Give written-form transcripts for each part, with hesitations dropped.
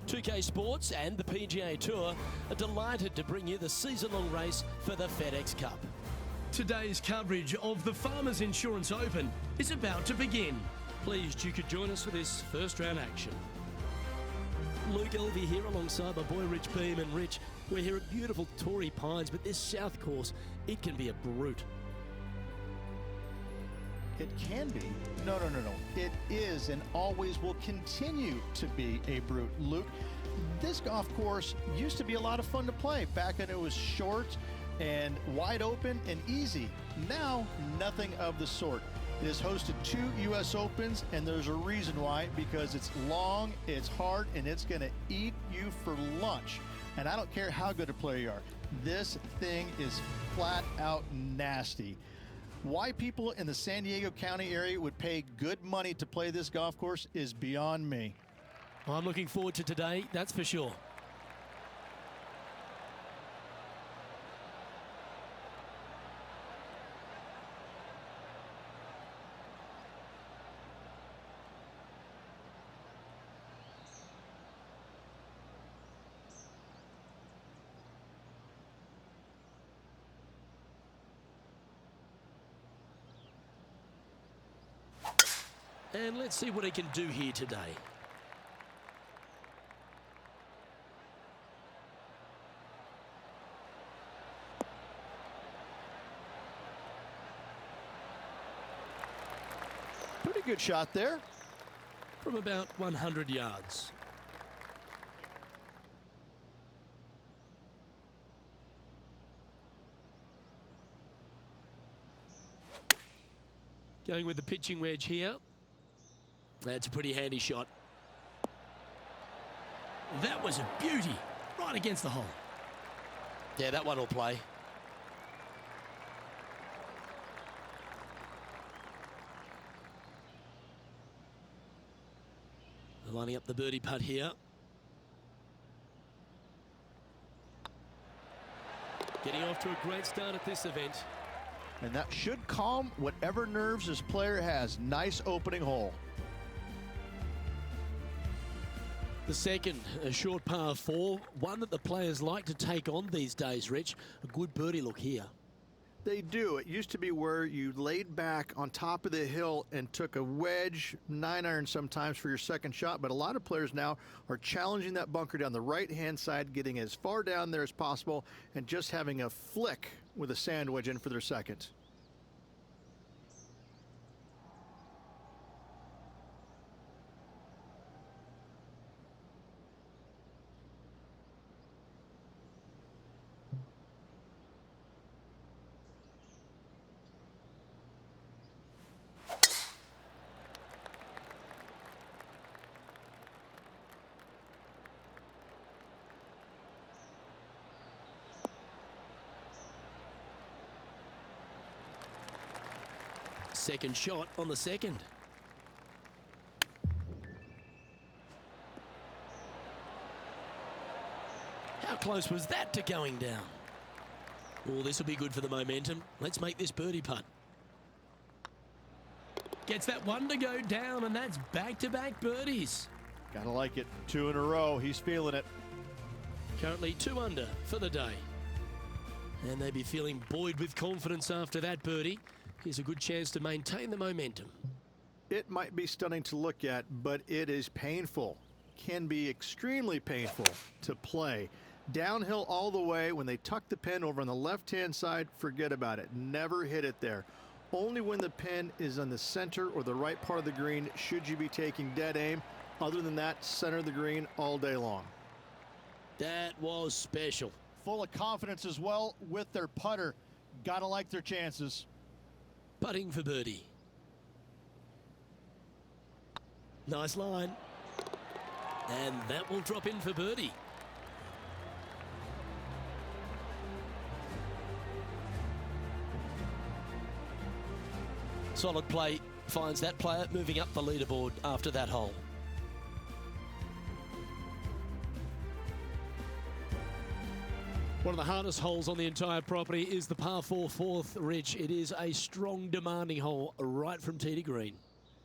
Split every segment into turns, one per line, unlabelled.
2K Sports and the PGA Tour are delighted to bring you the season-long race for the FedEx Cup. Today's coverage of the Farmers Insurance Open is about to begin. Pleased you could join us for this first round action. Luke Elvey here alongside my boy Rich Beam. And Rich, we're here at beautiful Torrey Pines, but this south course, it can be a brute.
It can be. No. It is and always will continue to be a brute. Luke, this golf course used to be a lot of fun to play back when it was short and wide open and easy. Now, nothing of the sort. It has hosted 2 U.S. Opens, and there's a reason why, because it's long, it's hard, and it's going to eat you for lunch. And I don't care how good a player you are. This thing is flat out nasty. Why people in the San Diego County area would pay good money to play this golf course is beyond me.
Well, I'm looking forward to today, that's for sure. And let's see what he can do here today.
Pretty good shot there.
From about 100 yards. Going with the pitching wedge here. That's a pretty handy shot. That was a beauty, right against the hole. Yeah, that one will play. Lining up the birdie putt here. Getting off to a great start at this event.
And that should calm whatever nerves this player has. Nice opening hole.
The second, a short par 4, one that the players like to take on these days, Rich. A good birdie look here.
They do. It used to be where you laid back on top of the hill and took a wedge, 9-iron sometimes for your second shot, but a lot of players now are challenging that bunker down the right-hand side, getting as far down there as possible, and just having a flick with a sand wedge in for their second.
Second shot on the second. How close was that to going down? Oh, this will be good for the momentum. Let's make this birdie putt. Gets that one to go down, and that's back-to-back birdies.
Gotta like it. 2 in a row. He's feeling it.
Currently 2 under for the day. And they'd be feeling buoyed with confidence after that birdie. Here's a good chance to maintain the momentum.
It might be stunning to look at, but it is painful. Can be extremely painful to play. Downhill all the way. When they tuck the pin over on the left-hand side, forget about it. Never hit it there. Only when the pin is on the center or the right part of the green should you be taking dead aim. Other than that, center of the green all day long.
That was special.
Full of confidence as well with their putter. Gotta like their chances.
Putting for birdie. Nice line. And that will drop in for birdie. Solid play finds that player moving up the leaderboard after that hole. One of the hardest holes on the entire property is the par 4 fourth, Rich. It is a strong, demanding hole right from tee to green.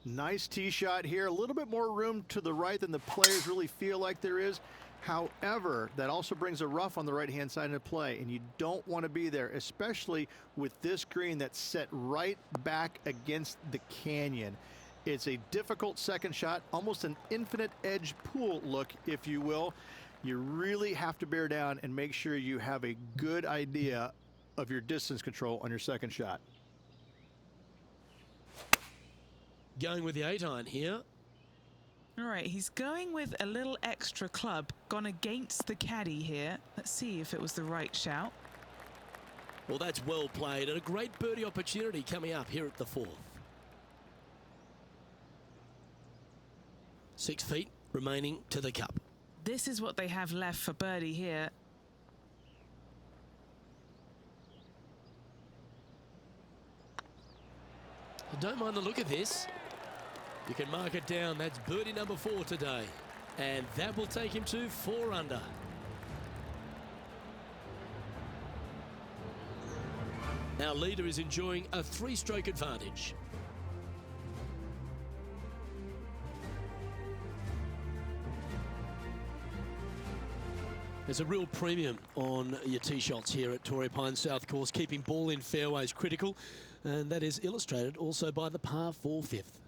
Nice tee shot here. A little bit more room to the right than the players really feel like there is. However, that also brings a rough on the right-hand side into play, and you don't want to be there, especially with this green that's set right back against the canyon. It's a difficult second shot, almost an infinite edge pool look, if you will. You really have to bear down and make sure you have a good idea of your distance control on your second shot.
Going with the 8-iron here.
All right, he's going with a little extra club, gone against the caddy here. Let's see if it was the right shout.
Well, that's well played, and a great birdie opportunity coming up here at the 4th. 6 feet remaining to the cup.
This is what they have left for birdie here.
I don't mind the look of this. You can mark it down. That's birdie number 4 today. And that will take him to 4 under. Our leader is enjoying a 3-stroke advantage. There's a real premium on your tee shots here at Torrey Pines South Course. Keeping ball in fairways critical, and that is illustrated also by the par 4 fifth.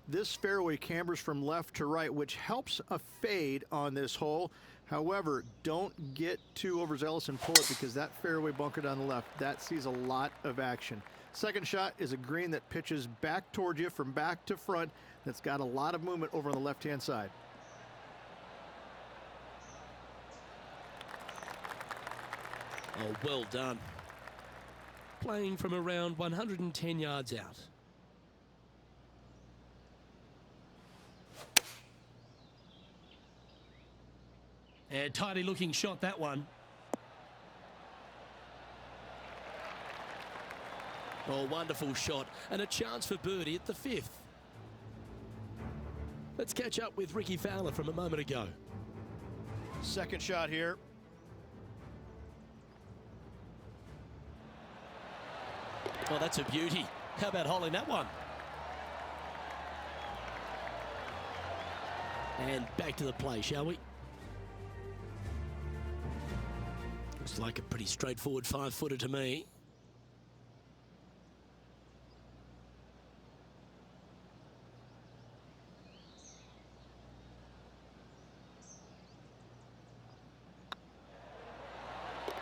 This fairway cambers from left to right, which helps a fade on this hole. However, don't get too overzealous and pull it, because that fairway bunker down the left, that sees a lot of action. Second shot is a green that pitches back towards you from back to front. That's got a lot of movement over on the left-hand side.
Oh, well done. Playing from around 110 yards out. And tidy looking shot, that one. Oh, wonderful shot. And a chance for birdie at the 5th. Let's catch up with Ricky Fowler from a moment ago.
Second shot here.
Oh, that's a beauty. How about holding that one? And back to the play, shall we? Looks like a pretty straightforward 5-footer to me.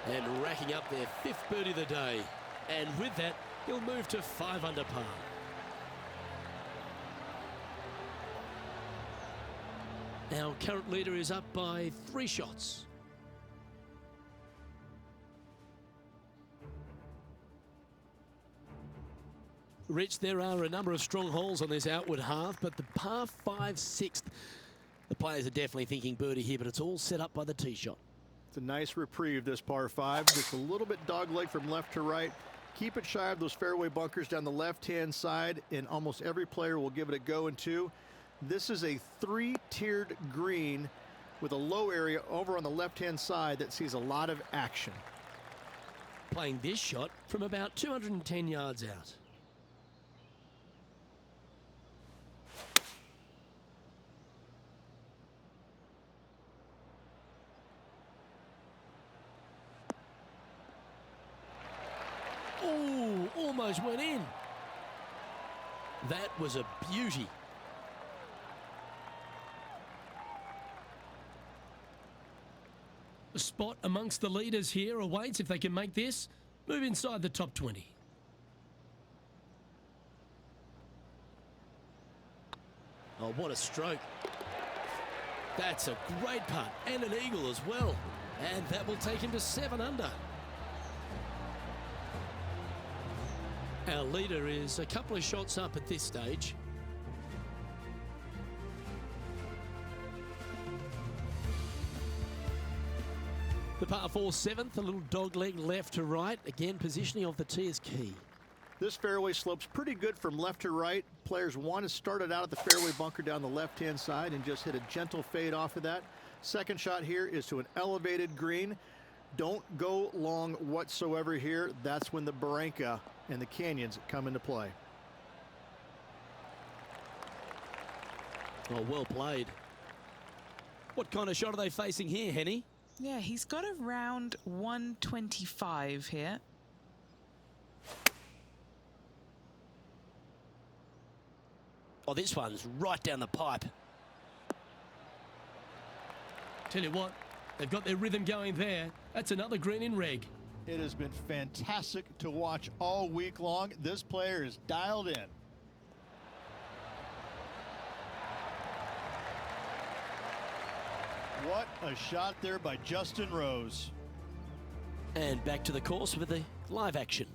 And racking up their 5th birdie of the day. And with that, he'll move to 5 under par. Our current leader is up by 3 shots. Rich, there are a number of strong holes on this outward half, but the par 5 6th, the players are definitely thinking birdie here, but it's all set up by the tee shot.
It's a nice reprieve, this par 5. Just a little bit dogleg from left to right. Keep it shy of those fairway bunkers down the left-hand side, and almost every player will give it a go in 2. This is a 3-tiered green with a low area over on the left-hand side that sees a lot of action.
Playing this shot from about 210 yards out. Oh, almost went in. That was a beauty. A spot amongst the leaders here awaits if they can make this. Move inside the top 20. Oh, what a stroke. That's a great putt and an eagle as well. And that will take him to 7 under. Our leader is a couple of shots up at this stage. The par 4 7th, a little dog leg left to right. Again, positioning of the tee is key.
This fairway slopes pretty good from left to right. Players want to start it out at the fairway bunker down the left-hand side and just hit a gentle fade off of that. Second shot here is to an elevated green. Don't go long whatsoever here. That's when the barranca and the canyons come into play.
Oh, well played. What kind of shot are they facing here, Henny?
Yeah, he's got around 125 here.
Oh, this one's right down the pipe. Tell you what, they've got their rhythm going there. That's another green in reg.
It has been fantastic to watch all week long. This player is dialed in. What a shot there by Justin Rose.
And back to the course with the live action.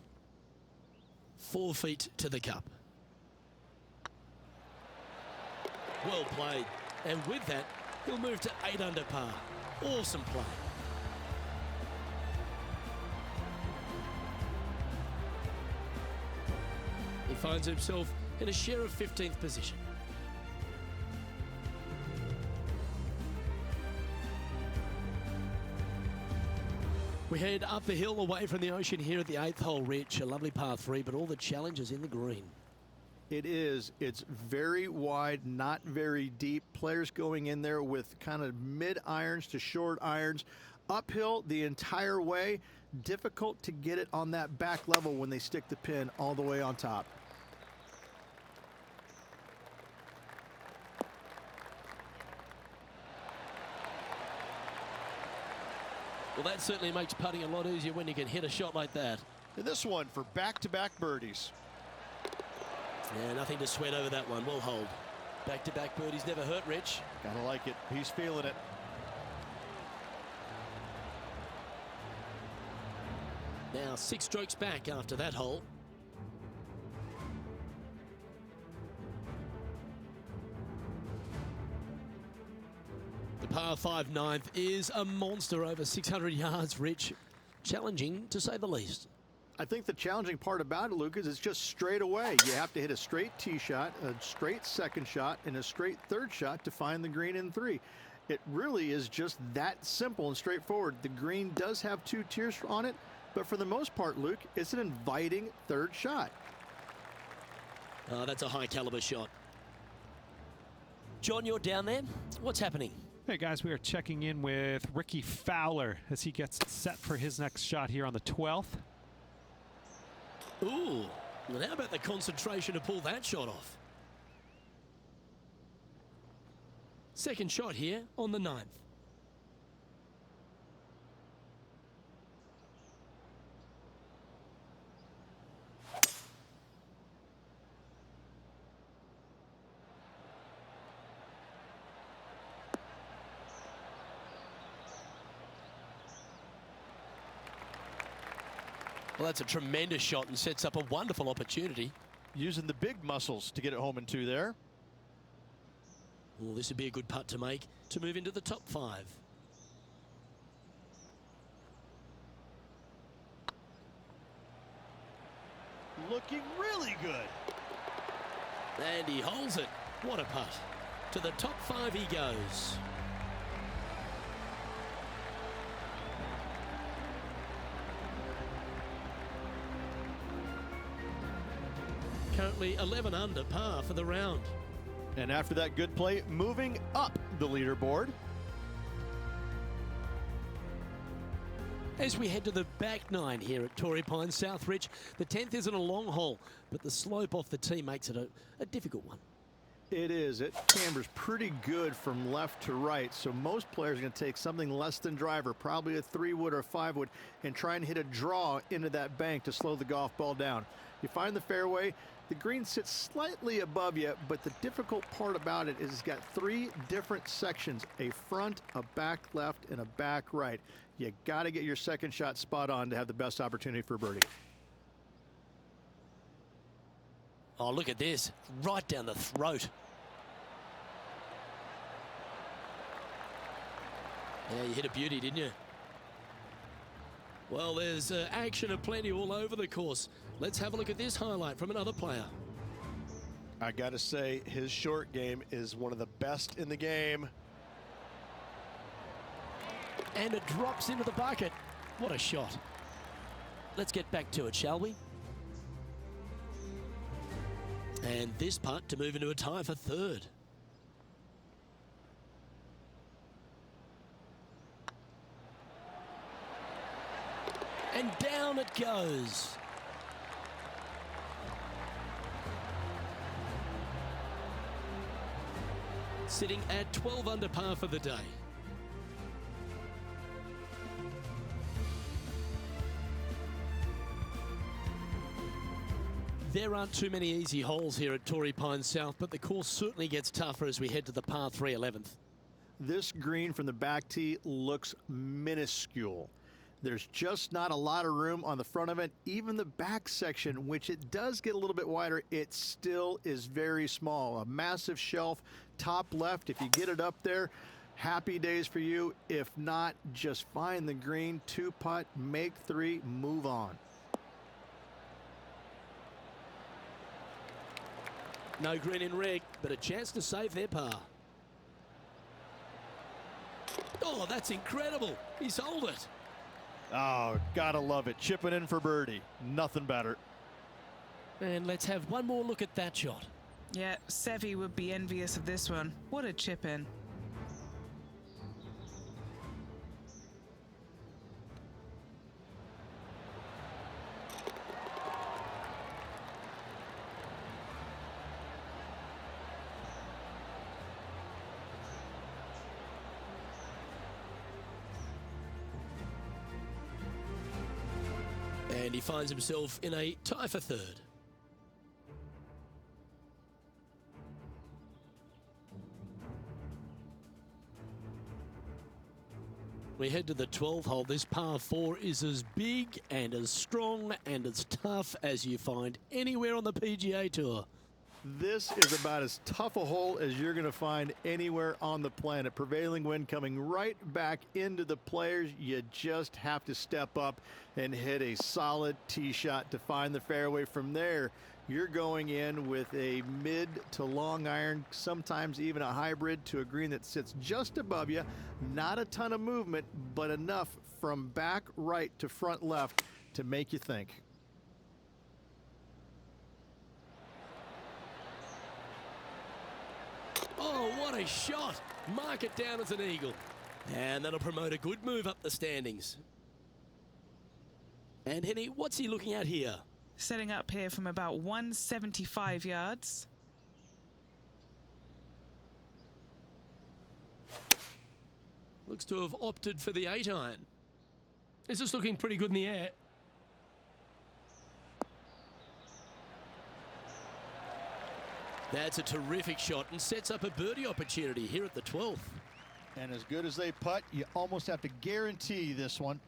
4 feet to the cup. Well played. And with that, he'll move to 8 under par. Awesome play. He finds himself in a share of 15th position. We head up the hill away from the ocean here at the 8th hole, Rich. A lovely par 3, but all the challenges in the green.
It is. It's very wide, not very deep. Players going in there with kind of mid irons to short irons. Uphill the entire way. Difficult to get it on that back level when they stick the pin all the way on top.
Well, that certainly makes putting a lot easier when you can hit a shot like that.
And this one for back-to-back birdies.
Yeah, nothing to sweat over that one. We'll hold. Back-to-back birdies never hurt, Rich.
Gotta like it. He's feeling it.
Now 6 strokes back after that hole. The par 5 ninth is a monster over 600 yards, Rich. Challenging, to say the least.
I think the challenging part about it, Luke, is it's just straight away. You have to hit a straight tee shot, a straight second shot, and a straight third shot to find the green in 3. It really is just that simple and straightforward. The green does have 2 tiers on it, but for the most part, Luke, it's an inviting third shot.
Oh, that's a high caliber shot. John, you're down there. What's happening?
Hey guys, we are checking in with Ricky Fowler as he gets set for his next shot here on the 12th.
Ooh, well, how about the concentration to pull that shot off? Second shot here on the 9th. Well, that's a tremendous shot and sets up a wonderful opportunity.
Using the big muscles to get it home in 2 there.
Well, this would be a good putt to make to move into the top 5.
Looking really good.
And he holds it. What a putt. To the top 5 he goes. Currently 11 under par for the round.
And after that good play, moving up the leaderboard.
As we head to the back 9 here at Torrey Pines South Ridge, the 10th isn't a long hole, but the slope off the tee makes it a difficult one.
It is. It cambers pretty good from left to right, so most players are going to take something less than driver, probably a 3-wood or a 5-wood, and try and hit a draw into that bank to slow the golf ball down. You find the fairway, the green sits slightly above you, but the difficult part about it is it's got 3 different sections, a front, a back left, and a back right. You got to get your second shot spot on to have the best opportunity for birdie.
Oh, look at this. Right down the throat. Yeah, you hit a beauty, didn't you? Well, there's action aplenty all over the course. Let's have a look at this highlight from another player.
I got to say, his short game is one of the best in the game.
And it drops into the bucket. What a shot. Let's get back to it, shall we? And this putt to move into a tie for 3rd. And down it goes. Sitting at 12 under par for the day. There aren't too many easy holes here at Torrey Pines South, but the course certainly gets tougher as we head to the par 3 11th.
This green from the back tee looks minuscule. There's just not a lot of room on the front of it. Even the back section, which it does get a little bit wider, it still is very small. A massive shelf, top left. If you get it up there, happy days for you. If not, just find the green, 2-putt, make 3, move on.
No green in red, but a chance to save their par. Oh, that's incredible. He's holed it.
Oh, gotta love it. Chipping in for birdie. Nothing better.
And let's have one more look at that shot.
Yeah, Seve would be envious of this one. What a chip in.
And he finds himself in a tie for third. We head to the 12th hole. This par 4 is as big and as strong and as tough as you find anywhere on the PGA Tour.
This is about as tough a hole as you're going to find anywhere on the planet. Prevailing wind coming right back into the players. You just have to step up and hit a solid tee shot to find the fairway. From there, you're going in with a mid to long iron, sometimes even a hybrid, to a green that sits just above you. Not a ton of movement, but enough from back right to front left to make you think.
Oh, what a shot. Mark it down as an eagle. And that'll promote a good move up the standings. And Henny, what's he looking at here?
Setting up here from about 175 yards.
Looks to have opted for the 8-iron. This is looking pretty good in the air. That's a terrific shot and sets up a birdie opportunity here at the 12th.
And as good as they putt, you almost have to guarantee this one.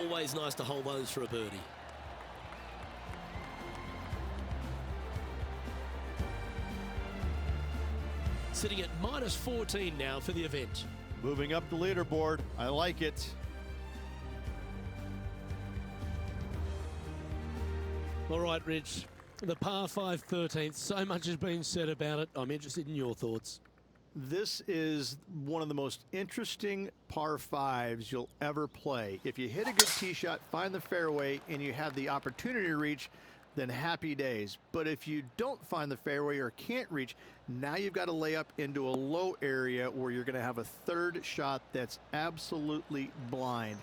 Always nice to hold those for a birdie. Sitting at -14 now for the event.
Moving up the leaderboard. I like it.
All right, Rich. The par 5 13th. So much has been said about it. I'm interested in your thoughts.
This is one of the most interesting par 5s you'll ever play. If you hit a good tee shot, find the fairway, and you have the opportunity to reach, then happy days. But if you don't find the fairway or can't reach, now you've got to lay up into a low area where you're going to have a third shot that's absolutely blind.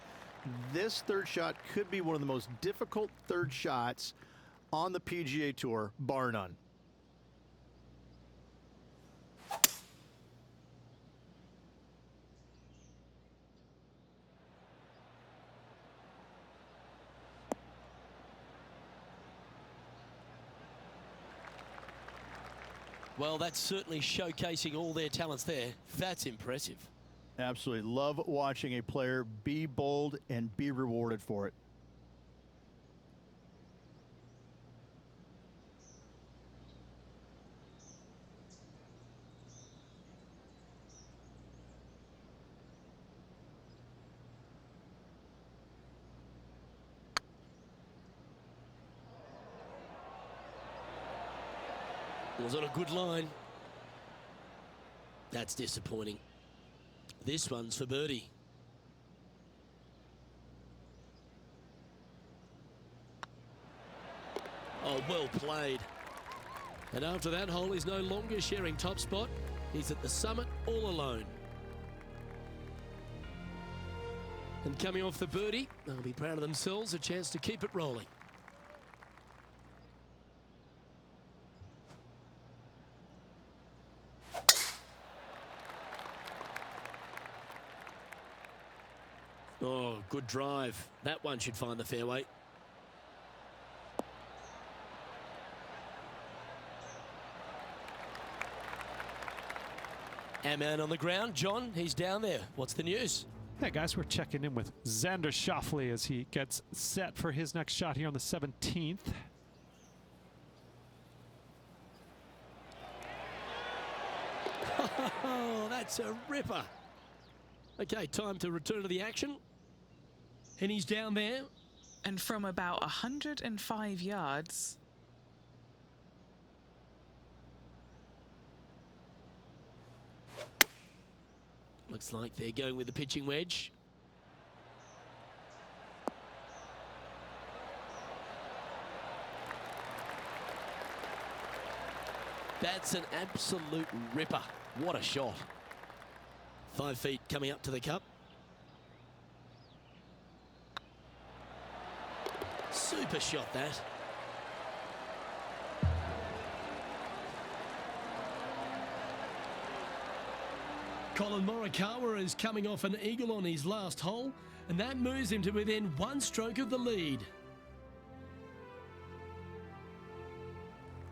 This third shot could be one of the most difficult third shots on the PGA Tour, bar none.
Well, that's certainly showcasing all their talents there. That's impressive.
Absolutely. Love watching a player be bold and be rewarded for it.
Was on a good line. That's disappointing. This one's for birdie. Oh, well played. And after that hole, he's no longer sharing top spot. He's at the summit all alone. And coming off the birdie, they'll be proud of themselves, a chance to keep it rolling. Oh, good drive. That one should find the fairway. And man on the ground, John, he's down there. What's the news?
Yeah, guys, we're checking in with Xander Schauffele as he gets set for his next shot here on the 17th.
Oh, that's a ripper. Okay, time to return to the action. And he's down there.
And from about 105 yards.
Looks like they're going with the pitching wedge. That's an absolute ripper. What a shot. 5 feet coming up to the cup. Super shot, that. Colin Morikawa is coming off an eagle on his last hole, and that moves him to within 1 stroke of the lead.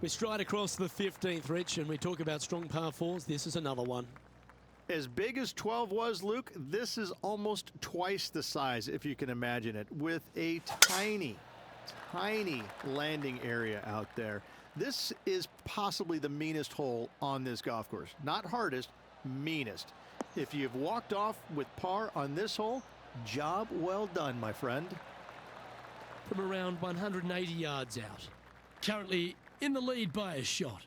We stride across the 15th, Rich, and we talk about strong par fours. This is another one.
As big as 12 was, Luke, this is almost twice the size, if you can imagine it, with a tiny landing area out there. This is possibly the meanest hole on this golf course. Not hardest, meanest. If you've walked off with par on this hole, job well done, my friend.
From around 180 yards out. Currently in the lead by a shot.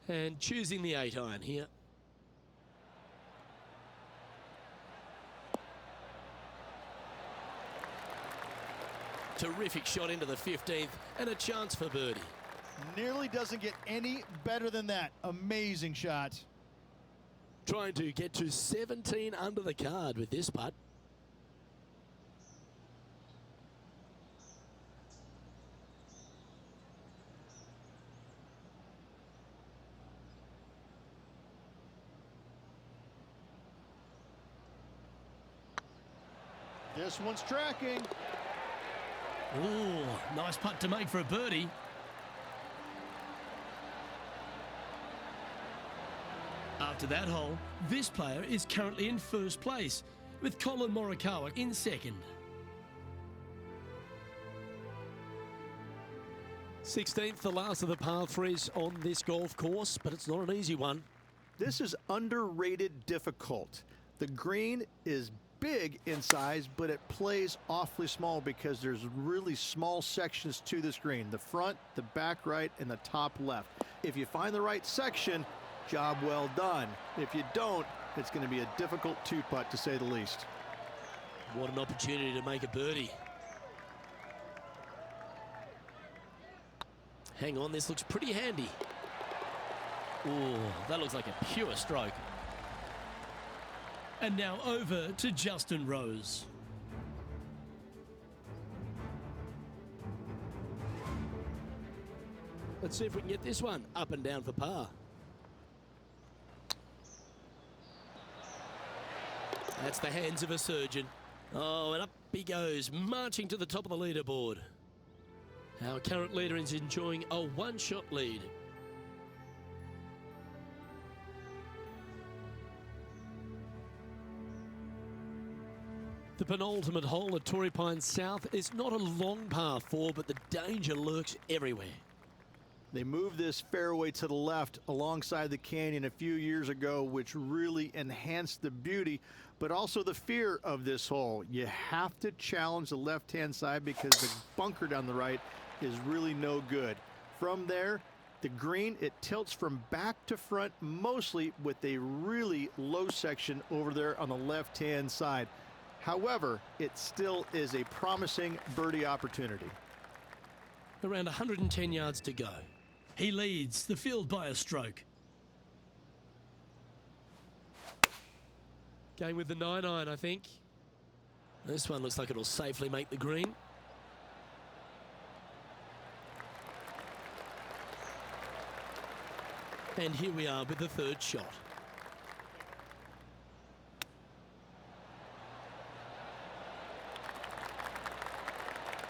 And choosing the 8-iron here. Terrific shot into the 15th and a chance for birdie.
Nearly doesn't get any better than that. Amazing shot.
Trying to get to 17 under the card with this putt.
This one's tracking.
Ooh, nice putt to make for a birdie. After that hole, this player is currently in first place, with Colin Morikawa in second. 16th, the last of the par threes on this golf course, but it's not an easy one.
This is underrated difficult. The green is big in size, but it plays awfully small because there's really small sections to this green. The front, the back right, and the top left. If you find the right section, job well done. If you don't, it's going to be a difficult two-putt to say the least.
What an opportunity to make a birdie. Hang on, this looks pretty handy. Ooh, that looks like a pure stroke. And now over to Justin Rose. Let's see if we can get this one up and down for par. That's the hands of a surgeon. Oh, and up he goes, marching to the top of the leaderboard. Our current leader is enjoying a one-shot lead. The penultimate hole at Torrey Pines South is not a long par 4, but the danger lurks everywhere.
They moved this fairway to the left alongside the canyon a few years ago, which really enhanced the beauty, but also the fear of this hole. You have to challenge the left-hand side because the bunker down the right is really no good. From there, the green, it tilts from back to front, mostly with a really low section over there on the left-hand side. However, it still is a promising birdie opportunity.
Around 110 yards to go. He leads the field by a stroke. Going with the 9-iron, I think. This one looks like it'll safely make the green. And here we are with the third shot.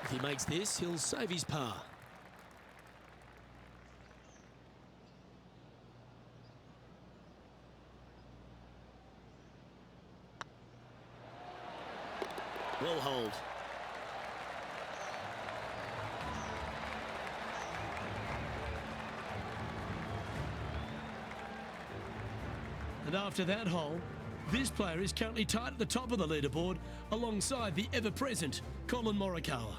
If he makes this, he'll save his par. Will hold. And after that hole, this player is currently tied at the top of the leaderboard alongside the ever-present Colin Morikawa.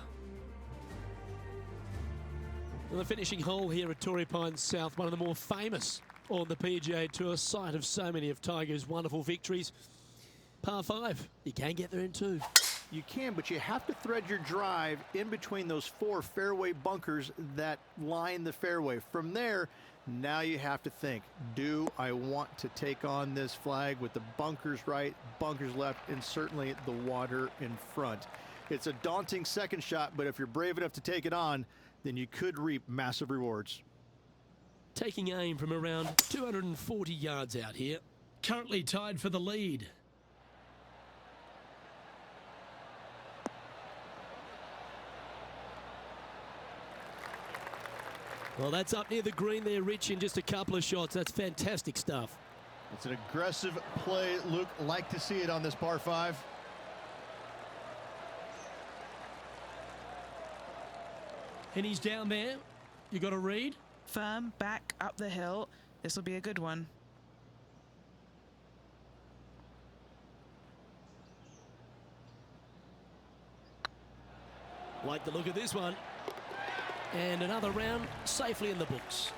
And the finishing hole here at Torrey Pines South, one of the more famous on the PGA Tour, site of so many of Tiger's wonderful victories. Par 5, you can get there in 2.
You can, but you have to thread your drive in between those 4 fairway bunkers that line the fairway. From there, now you have to think, do I want to take on this flag with the bunkers right, bunkers left, and certainly the water in front? It's a daunting second shot, but if you're brave enough to take it on, then you could reap massive rewards.
Taking aim from around 240 yards out here. Currently tied for the lead. Well, that's up near the green there, Rich, in just a couple of shots. That's fantastic stuff.
It's an aggressive play, Luke. Like to see it on this par 5.
And he's down there. You got to read.
Firm back up the hill. This will be a good one.
Like the look of this one. And another round safely in the books.